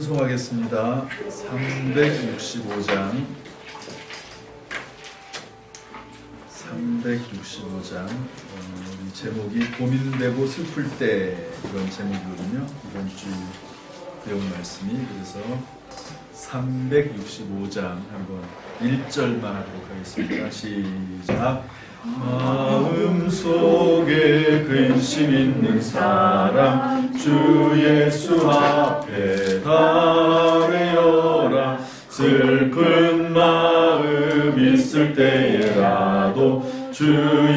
찬송하겠습니다. 365장 365장 우리 제목이 고민되고 슬플 때 이런 제목이거든요. 이번 주 배운 말씀이. 그래서 365장 한번 1절만 하도록 하겠습니다. 시작. 마음속에 근심 있는 사람 주 예수 앞에 달래어라. 슬픈 마음 있을 때에라도 주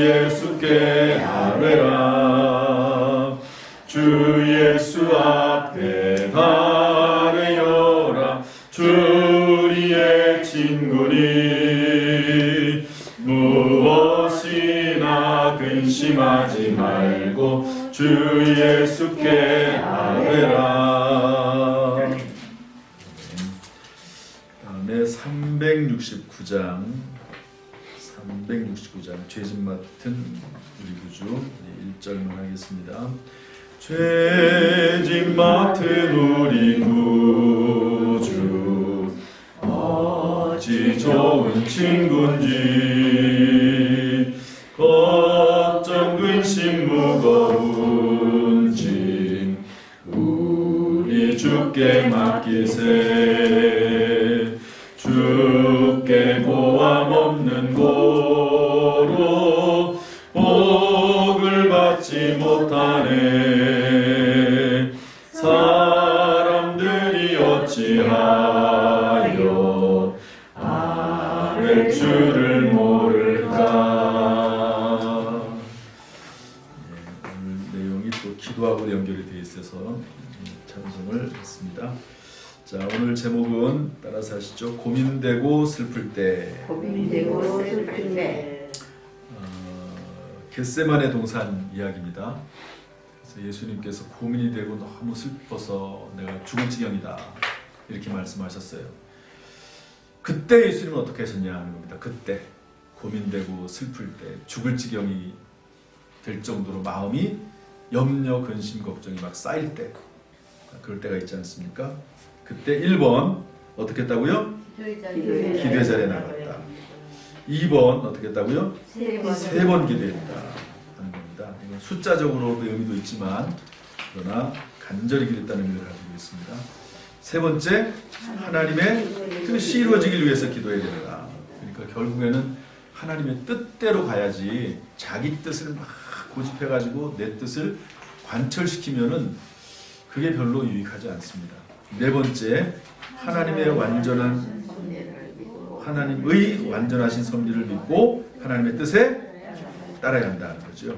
예수께 아뢰라. 주 예수 앞에 달래어라. 주리의 친구니 무엇이나 근심하지 말고 주 예수께 아뢰라. 다음에 369장 죄짐 맡은 우리 구주 1절만 하겠습니다. 죄짐 맡은 우리 구주 어찌 좋은 친구인지 걱정 근심 무거운 짐 우리 주께 맡기세. 주께 보암 없는 고로 복을 받지 못하네. 사람들이 어찌하여 아랠 줄을 모를까. 오늘 내용이 또 기도하고 연결이 되어 있어서 찬송을 했습니다. 자, 오늘 제목은 따라서 하시죠. 고민되고 슬플 때. 고민되고 슬플 때. 겟세마네 동산 이야기입니다. 그래서 예수님께서 고민이 되고 너무 슬퍼서 내가 죽을 지경이다 이렇게 말씀하셨어요. 그때 예수님은 어떻게 하셨냐 하는 겁니다. 그때 고민되고 슬플 때, 죽을 지경이 될 정도로 마음이 염려, 근심, 걱정이 막 쌓일 때, 그럴 때가 있지 않습니까? 그때 1번 어떻게 했다고요? 기도의 자리에 나갔다. 2번 어떻게 했다고요? 3번 기도했다 하는 겁니다. 이건 숫자적으로도 의미도 있지만 그러나 간절히 기도했다는 의미를 가지고 있습니다. 세 번째, 하나님의 뜻이 이루어지길 위해서 기도해야 된다. 그러니까 결국에는 하나님의 뜻대로 가야지 자기 뜻을 막 고집해가지고 내 뜻을 관철시키면은 그게 별로 유익하지 않습니다. 네 번째, 하나님의 완전하신 섭리를 믿고 하나님의 뜻에 따라야 한다는 거죠.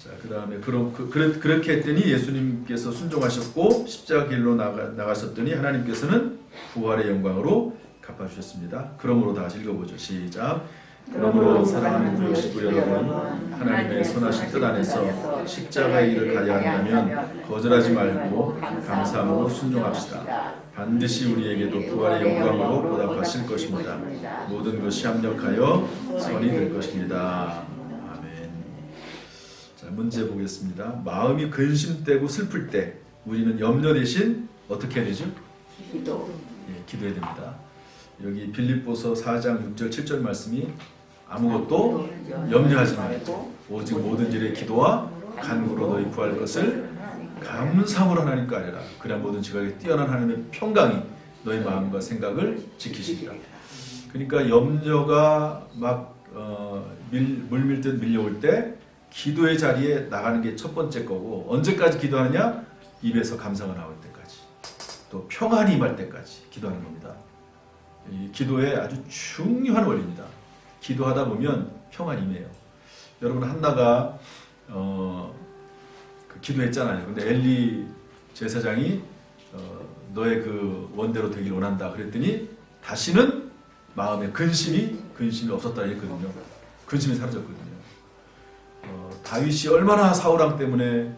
자, 그 다음에 그렇게 했더니 예수님께서 순종하셨고 십자가 길로 나가셨더니 하나님께서는 부활의 영광으로 갚아주셨습니다. 그러므로 다 같이 읽어보죠. 시작. 그러므로 사랑하는 구역 식구 여러분, 하나님의 선하신 뜻 안에서 십자가의 일을 가야 한다면 거절하지 말고 감사함으로 순종합시다. 반드시 우리에게도 부활의 영광으로 보답하실 것입니다. 모든 것이 합력하여 선이 될 것입니다. 아멘. 자, 문제 보겠습니다. 마음이 근심되고 슬플 때 우리는 염려 대신 어떻게 해야 되죠? 기도해야 됩니다. 여기 빌립보서 4장 6절 7절 말씀이 아무것도 염려하지 말고 오직 모든 일에 기도와 간구로 너희 구할 것을 감사함으로 하나님께 아뢰라. 그래야 모든 지각에 뛰어난 하나님의 평강이 너희 마음과 생각을 지키시리라. 그러니까 염려가 막 물밀듯 밀려올 때 기도의 자리에 나가는 게 첫 번째 거고, 언제까지 기도하느냐? 입에서 감사가 나올 때까지, 또 평안이 임할 때까지 기도하는 겁니다. 이 기도의 아주 중요한 원리입니다. 기도하다 보면 평안이 임해요. 여러분, 한나가 기도했잖아요. 근데 엘리 제사장이 너의 그 원대로 되길 원한다 그랬더니 다시는 마음에 근심이 없었다 했거든요. 근심이 사라졌거든요. 다윗이 얼마나 사울왕 때문에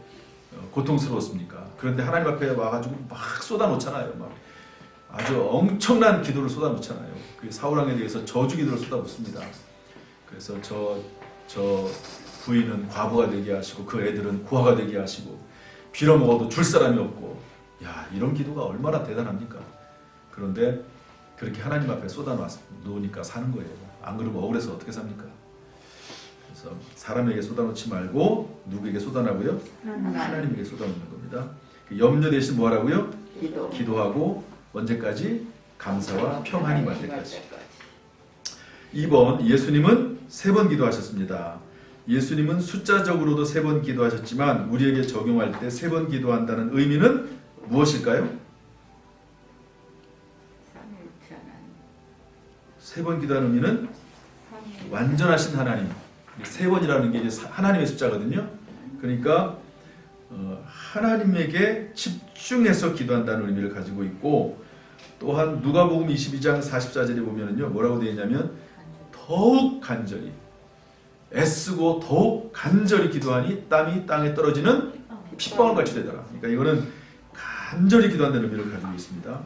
고통스러웠습니까? 그런데 하나님 앞에 와가지고 막 쏟아놓잖아요. 막 아주 엄청난 기도를 쏟아놓잖아요. 그 사울왕에 대해서 저주 기도를 쏟아붓습니다. 그래서 저 부인은 과부가 되게 하시고 그 애들은 고아가 되게 하시고 빌어먹어도 줄 사람이 없고 야, 이런 기도가 얼마나 대단합니까? 그런데 그렇게 하나님 앞에 쏟아놓으니까 사는 거예요. 안 그러면 억울해서 어떻게 삽니까? 그래서 사람에게 쏟아놓지 말고 누구에게 쏟아나고요? 하나님에게 쏟아놓는 겁니다. 염려 대신 뭐 하라고요? 기도하고 언제까지? 감사와 평안이 말 때까지. 2번, 예수님은 3번 기도하셨습니다. 예수님은 숫자적으로도 3번 기도하셨지만 우리에게 적용할 때 3번 기도한다는 의미는 무엇일까요? 3번 기도하는 의미는 완전하신 하나님. 3번이라는 게 이제 하나님의 숫자거든요. 그러니까 하나님에게 집중해서 기도한다는 의미를 가지고 있고, 또한 누가복음 22장 44절에 보면은요, 뭐라고 되어 있냐면 더욱 간절히 애쓰고 더욱 간절히 기도하니 땀이 땅에 떨어지는 핏방울 같이 되더라. 그러니까 이거는 간절히 기도한다는 의미를 가지고 있습니다.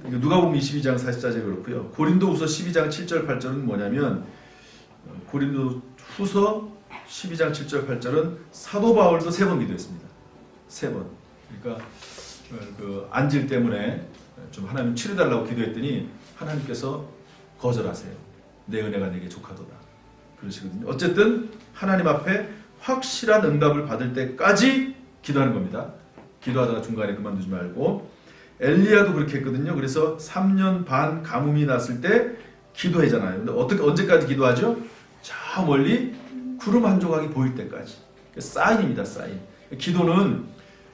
누가복음 22장 44절이 그렇고요. 고린도후서 12장 7절 8절은 뭐냐면, 고린도후서 12장 7절 8절은 사도 바울도 3번 기도했습니다. 3번. 그러니까 그 안질 때문에 좀 하나님 치료달라고 기도했더니 하나님께서 거절하세요. 내 은혜가 내게 족하도다. 그러시거든요. 어쨌든 하나님 앞에 확실한 응답을 받을 때까지 기도하는 겁니다. 기도하다가 중간에 그만두지 말고. 엘리야도 그렇게 했거든요. 그래서 3년 반 가뭄이 났을 때 기도하잖아요. 근데 언제까지 기도하죠? 저 멀리 구름 한 조각이 보일 때까지. 사인입니다. 사인. 기도는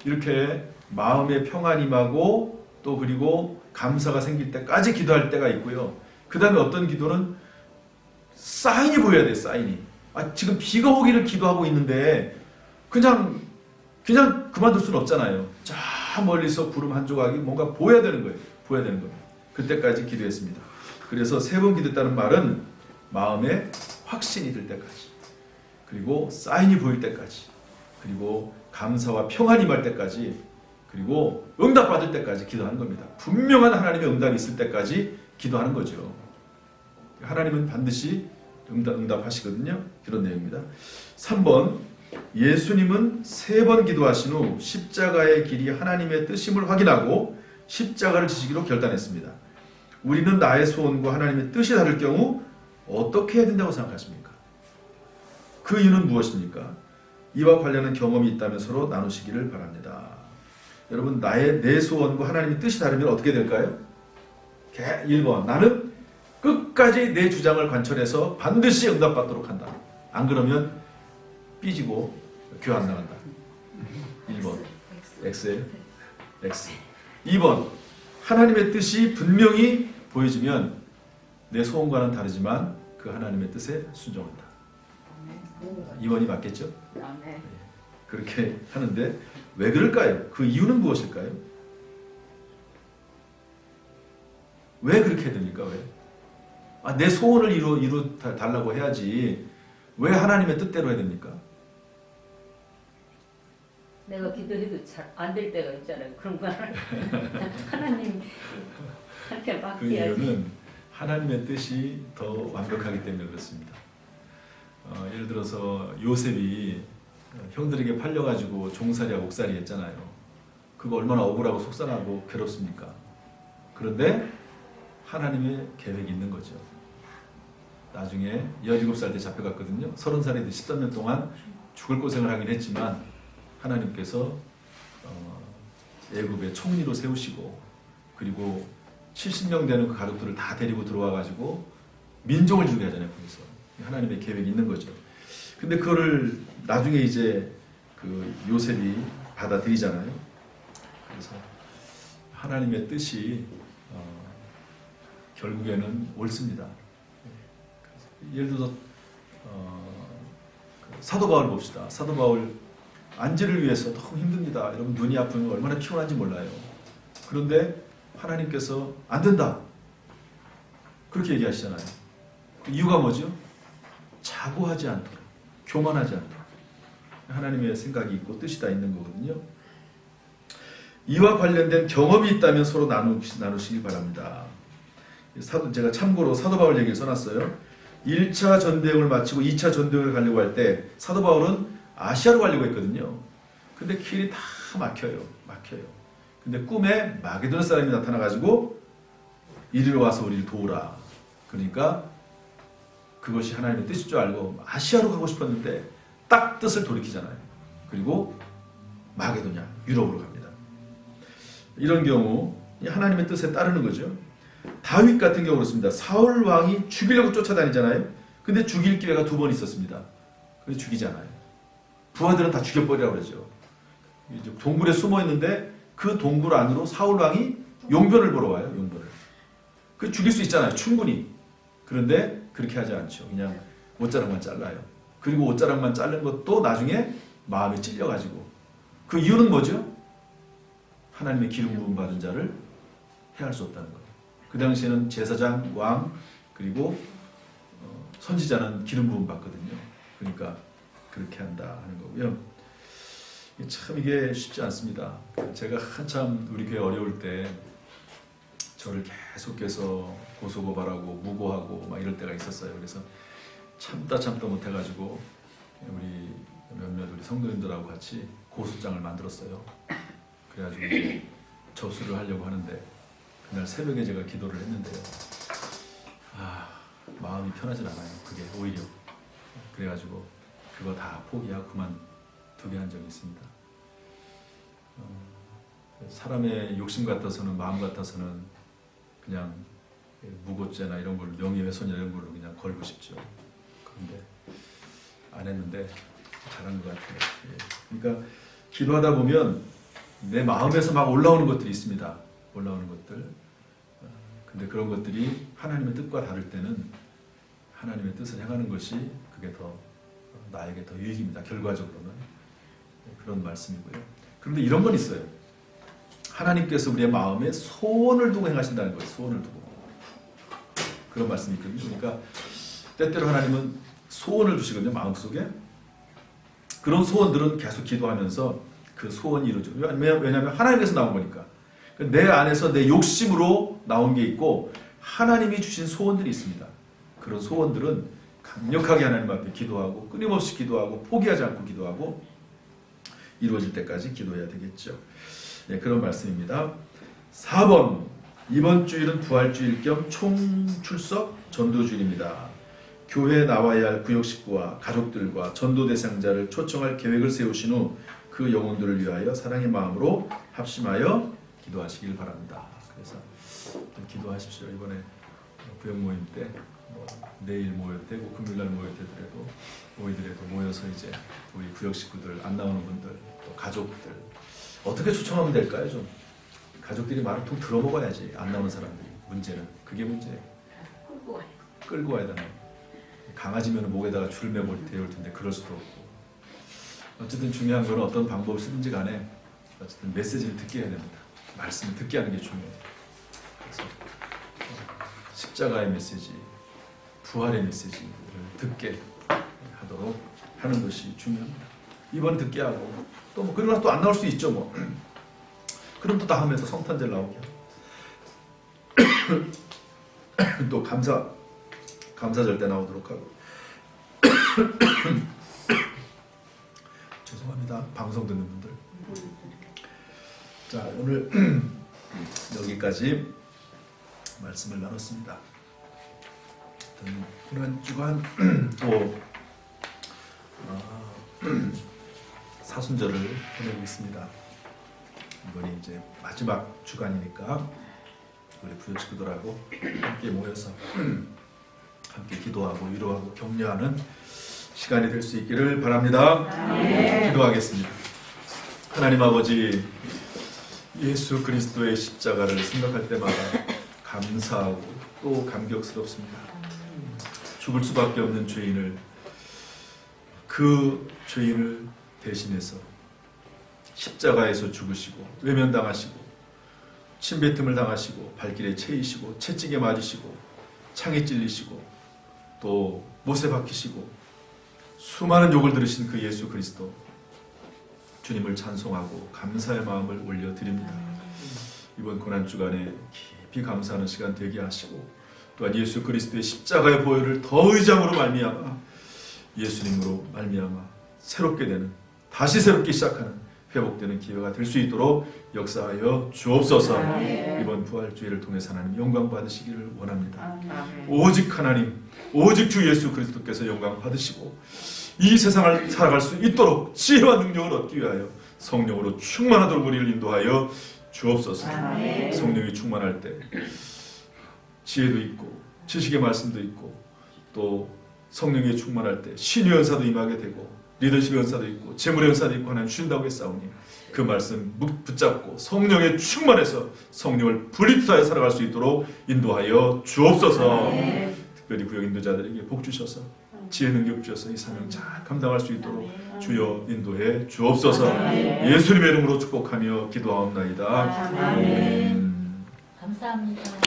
이렇게 마음의 평안이 임하고 또 그리고 감사가 생길 때까지 기도할 때가 있고요. 그 다음에 어떤 기도는 사인이 보여야 돼요. 사인이. 지금 비가 오기를 기도하고 있는데 그냥 그만둘 수는 없잖아요. 저 멀리서 구름 한 조각이 뭔가 보여야 되는 거예요. 보여야 되는 겁니다. 그때까지 기도했습니다. 그래서 3번 기도했다는 말은 마음에 확신이 들 때까지, 그리고 사인이 보일 때까지, 그리고 감사와 평안이 임할 때까지, 그리고 응답받을 때까지 기도하는 겁니다. 분명한 하나님의 응답이 있을 때까지 기도하는 거죠. 하나님은 반드시 응답하시거든요. 그런 내용입니다. 3번, 예수님은 3번 기도하신 후 십자가의 길이 하나님의 뜻임을 확인하고 십자가를 지시기로 결단했습니다. 우리는 나의 소원과 하나님의 뜻이 다를 경우 어떻게 해야 된다고 생각하십니까? 그 이유는 무엇입니까? 이와 관련한 경험이 있다면 서로 나누시기를 바랍니다. 여러분, 내 소원과 하나님의 뜻이 다르면 어떻게 될까요? 1번, 나는 끝까지 내 주장을 관철해서 반드시 응답받도록 한다. 안 그러면 삐지고 교회 안 나간다. 1번, X예요. X. 2번, 하나님의 뜻이 분명히 보여지면 내 소원과는 다르지만 그 하나님의 뜻에 순종한다. 2번이 맞겠죠? 그렇게 하는데 왜 그럴까요? 그 이유는 무엇일까요? 왜 그렇게 해야 됩니까? 왜? 내 소원을 이루 달라고 해야지 왜 하나님의 뜻대로 해야 됩니까? 내가 기도해도 잘 안 될 때가 있잖아요. 그런 거 하나님 한테 그 맡겨야지. 이유는 하나님의 뜻이 더 완벽하기 때문에 그렇습니다. 예를 들어서 요셉이 형들에게 팔려가지고 종살이하고 옥살이 했잖아요. 그거 얼마나 억울하고 속상하고 괴롭습니까? 그런데 하나님의 계획이 있는 거죠. 나중에 17살 때 잡혀갔거든요. 30살이 돼 13년 동안 죽을 고생을 하긴 했지만 하나님께서 애굽의 총리로 세우시고, 그리고 70명 되는 그 가족들을 다 데리고 들어와가지고 민족을 이루게 하잖아요. 거기서 하나님의 계획이 있는 거죠. 근데 그거를 나중에 이제 그 요셉이 받아들이잖아요. 그래서 하나님의 뜻이 결국에는 옳습니다. 예를 들어서 사도 바울 봅시다. 사도 바울 안지를 위해서 너무 힘듭니다. 여러분, 눈이 아프면 얼마나 피곤한지 몰라요. 그런데 하나님께서 안 된다 그렇게 얘기하시잖아요. 이유가 뭐죠? 자고하지 않도록, 교만하지 않도록 하나님의 생각이 있고 뜻이 다 있는 거거든요. 이와 관련된 경험이 있다면 서로 나누시기 바랍니다. 제가 참고로 사도 바울 얘기를 써놨어요. 1차 전대회를 마치고 2차 전대회를 가려고 할 때 사도 바울은 아시아로 가려고 했거든요. 근데 길이 다 막혀요. 근데 꿈에 마게도나 사람이 나타나가지고 이리로 와서 우리를 도우라. 그러니까 그것이 하나님의 뜻일 줄 알고 아시아로 가고 싶었는데 딱 뜻을 돌이키잖아요. 그리고 마게도냐, 유럽으로 갑니다. 이런 경우 하나님의 뜻에 따르는 거죠. 다윗 같은 경우 그렇습니다. 사울 왕이 죽이려고 쫓아다니잖아요. 근데 죽일 기회가 2번 있었습니다. 근데 죽이지 않아요. 부하들은 다 죽여버리라고 그러죠. 이제 동굴에 숨어 있는데 그 동굴 안으로 사울 왕이 용변을 보러 와요. 용변을. 그 죽일 수 있잖아요. 충분히. 그런데 그렇게 하지 않죠. 그냥 옷자락만 잘라요. 그리고 옷자락만 자른 것도 나중에 마음에 찔려가지고. 그 이유는 뭐죠? 하나님의 기름 부음 받은 자를 해할 수 없다는 거예요. 그 당시에는 제사장, 왕, 그리고 선지자는 기름 부음 받거든요. 그러니까 그렇게 한다 하는 거고요. 참 이게 쉽지 않습니다. 제가 한참 우리 교회 어려울 때 저를 계속해서 고소고발하고 무고하고 막 이럴 때가 있었어요. 그래서 참다 못해가지고 우리 몇몇 우리 성도님들하고 같이 고소장을 만들었어요. 그래가지고 이제 접수를 하려고 하는데 그날 새벽에 제가 기도를 했는데요. 마음이 편하진 않아요. 그게 오히려. 그래가지고 그거 다 포기하고 그만두게 한 적이 있습니다. 사람의 욕심 같아서는, 마음 같아서는 그냥 무고죄나 이런 걸로, 명예훼손이나 이런 걸로 그냥 걸고 싶죠. 그런데 안 했는데 잘한 것 같아요. 그러니까 기도하다 보면 내 마음에서 막 올라오는 것들이 있습니다. 올라오는 것들. 근데 그런 것들이 하나님의 뜻과 다를 때는 하나님의 뜻을 행하는 것이 그게 더 나에게 더 유익입니다. 결과적으로는. 그런 말씀이고요. 그런데 이런 건 있어요. 하나님께서 우리의 마음에 소원을 두고 행하신다는 거예요. 소원을 두고. 그런 말씀이 있거든요. 그러니까 때때로 하나님은 소원을 주시거든요. 마음속에. 그런 소원들은 계속 기도하면서 그 소원이 이루어져요. 왜냐하면 하나님께서 나온 거니까. 내 안에서 내 욕심으로 나온 게 있고 하나님이 주신 소원들이 있습니다. 그런 소원들은 강력하게 하나님 앞에 기도하고 끊임없이 기도하고 포기하지 않고 기도하고 이루어질 때까지 기도해야 되겠죠. 네, 그런 말씀입니다. 4번, 이번 주일은 부활주일 겸 총출석 전도주일입니다. 교회에 나와야 할 구역 식구와 가족들과 전도 대상자를 초청할 계획을 세우신 후 그 영혼들을 위하여 사랑의 마음으로 합심하여 기도하시길 바랍니다. 그래서 좀 기도하십시오. 이번에 구역 모임 때 내일 모여도 되고 금요일날 모이더라도 모여서 이제 우리 구역 식구들, 안 나오는 분들, 또 가족들 어떻게 초청하면 될까요? 좀 가족들이 말을 통 들어먹어야지. 안 나오는 사람들이. 문제는 그게 문제예요. 끌고 와야 되나요? 강아지면 목에다가 줄 매고 데려올 텐데 그럴 수도 없고. 어쨌든 중요한 건 어떤 방법을 쓰든지 간에 어쨌든 메시지를 듣게 해야 됩니다. 말씀을 듣게 하는 게 중요해요. 그래서 십자가의 메시지, 부활의 메시지를 듣게 하도록 하는 것이 중요합니다. 이번 듣게 하고 또 뭐 그러나 또 안 나올 수 있죠 뭐. 그럼 또 다음에 또 성탄절 나오게 하고 또 감사절 때 나오도록 하고. 죄송합니다. 방송 듣는 분들. 자, 오늘 여기까지 말씀을 나눴습니다. 한 주간 또 사순절을 보내고 있습니다. 이번이 이제 마지막 주간이니까 우리 구역 식구들하고 함께 모여서 함께 기도하고 위로하고 격려하는 시간이 될 수 있기를 바랍니다. 기도하겠습니다. 하나님 아버지, 예수 그리스도의 십자가를 생각할 때마다 감사하고 또 감격스럽습니다. 죽을 수밖에 없는 죄인을, 그 죄인을 대신해서 십자가에서 죽으시고 외면당하시고 침뱉음을 당하시고 발길에 채이시고 채찍에 맞으시고 창에 찔리시고 또 못에 박히시고 수많은 욕을 들으신 그 예수 그리스도, 주님을 찬송하고 감사의 마음을 올려드립니다. 이번 고난주간에 깊이 감사하는 시간 되게 하시고 또한 예수 그리스도의 십자가의 보혈을 더 의장으로 말미암아 예수님으로 말미암아 새롭게 되는, 다시 새롭게 시작하는 회복되는 기회가 될 수 있도록 역사하여 주옵소서. 아멘. 이번 부활주의를 통해서 하나님 영광 받으시기를 원합니다. 아멘. 오직 하나님, 오직 주 예수 그리스도께서 영광 받으시고 이 세상을 살아갈 수 있도록 지혜와 능력을 얻기 위하여 성령으로 충만하도록 우리를 인도하여 주옵소서. 아멘. 성령이 충만할 때 지혜도 있고 지식의 말씀도 있고 또 성령이 충만할 때 신의 은사도 임하게 되고 리더십 연사도 있고 재물의 연사도 있고 하나님 주신다고 했사오니 그 말씀 붙잡고 성령에 충만해서 성령을 분리하여 살아갈 수 있도록 인도하여 주옵소서. 특별히 구역 인도자들에게 복 주셔서 지혜 능력 주셔서 이 사명 잘 감당할 수 있도록 주여 인도해 주옵소서. 예수님의 이름으로 축복하며 기도하옵나이다. 아멘. 아멘. 감사합니다.